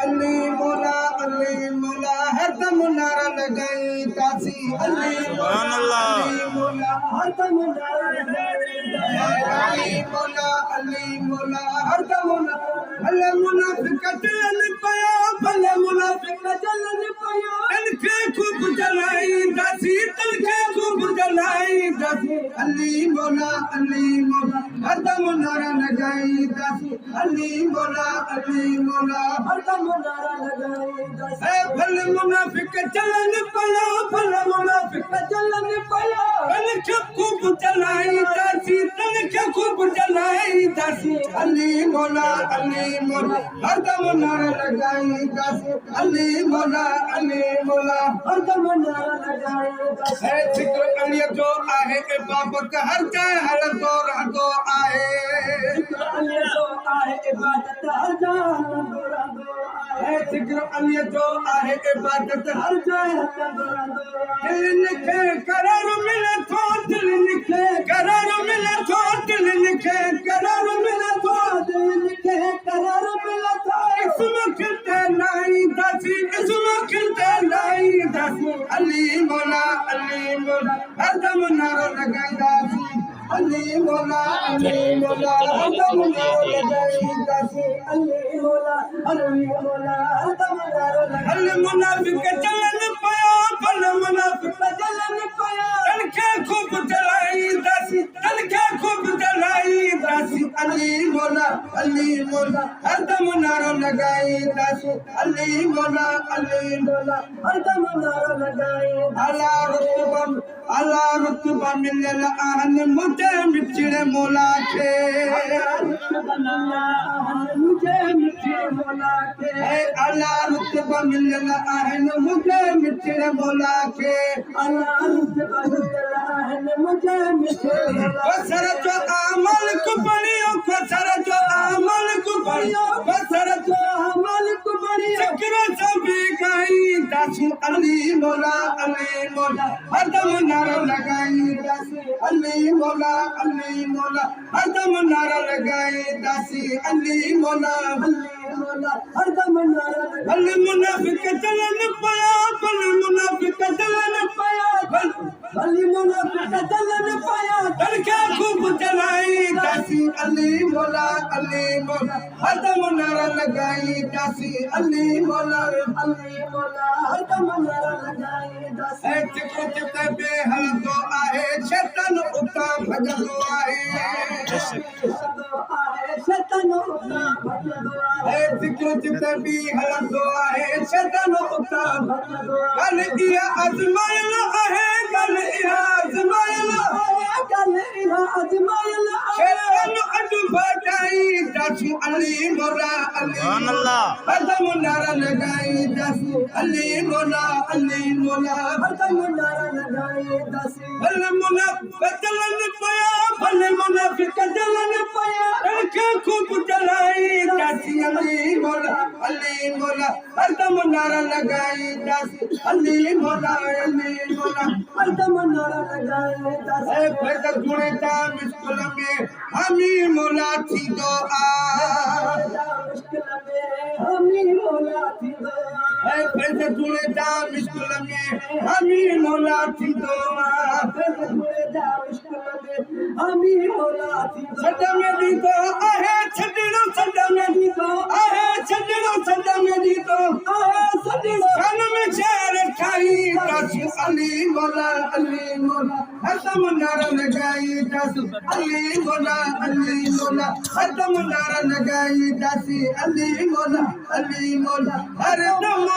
अली मौला हरदम नारा लगाई तासी अली मौला हरदम नारा लगाई अली मौला हरदम भले मुनाफिक चलन पया भले मुनाफिक चलन पया तनखे खूब जलाई दासी तनखे खूब जलाई दासी अली मौला हरदम नारा लगाई दासी अली मौला हरदम नारा लगाई दासी भले मुनाफिक चलन पया भले मुनाफिक चलन पया तनखे खूब जलाई दासी तनखे खूब जलाई दासी अली मौला हरदम नारा लगाई दासी अली मौला हरदम नारा लगाई दासी जिक्र अली जो आहे इबादत हर जगह हर दौर आहे जिक्र अली जो आहे इबादत हर जगह हर दौर आहे जिक्र अली जो आहे इबादत हर जगह हर दौर दिल के करार मिले तो दिल के करार मिले तो दिल के करार मिले तो दिल के करार मिले तो इसमें खिलते नहीं दासी इसमें खिलते नहीं दासी अली मौला हरदम नारा लगाई दासी अली मौला हरदम नारा लगाई दासी अली मौला हरदम नारा लगाई अली मुनाफिक चलन पया भले मुनाफिक चलन पया तनखे खूब जलाई दासी तनखे खूब जलाई दासी अली मौला हरदम नारा लगाई दासी अली मौला हरदम नारा लगाई अला रुतबा मिलल आहन मुझे मिठड़े मौला के मुझे मिठड़े मौला के अला रुतबा मिलल आहन मुझे मिठड़े मौला के अला रुतबा मिलल आहन मुझे मिठड़े बसर जो अमल को पढ़ियो बसर जो अमल को पढ़ियो बसर जो अमल को पढ़ियो जिक्र सभी गाई दासी अली मौला हरदम नारा लगाई दासी अली मौला हरदम नारा लगाई दासी अली मौला हरदम नारा भले मुनाफिक चलन पया भले मुनाफिक चलन पया भले मुनाफिक चलन पया तनखे खूब जलाई दासी अली मौला हरदम नारा लगाई दासी अली मौला हरदम नारा लगाई दासी चित्र चित्र बेहल तो आहे शैतान उता भजदो आहे शैतान उता भजदो आहे चित्र चित्र बेहल तो आहे शैतान उता भजदो कल इहा अजमाइल आहे कल इहा अजमाइल शैतान अडु बटाई दासी अली मौला हरदम नारा लगाई दासी अली मौला हरदम नारा लगाई दासी भले मुनाफिक चलन पया भले मुनाफिक चलन पया तनखे खूब जलाई दासी अली मौला हरदम नारा लगाई दासी अली मौला हरदम नारा लगाई दासी पैदा जुड़े था मुश्किल में हमी मौला थी दो मुश्किल में हमी मौला थी दो पैदा जुड़े था मुश्किल में हमी मौला थी दो पैदा जुड़े था मुश्किल में हमी मौला थी दो सदा में दी तो आहे छड़ो सदा में दी तो आहे छड़ो सदा में दी तो आहे छड़ो कान में शेर खाई दासी अली मौला हरदम नारा लगाई दासी अली मौला हरदम नारा लगाई दासी अली मौला हरदम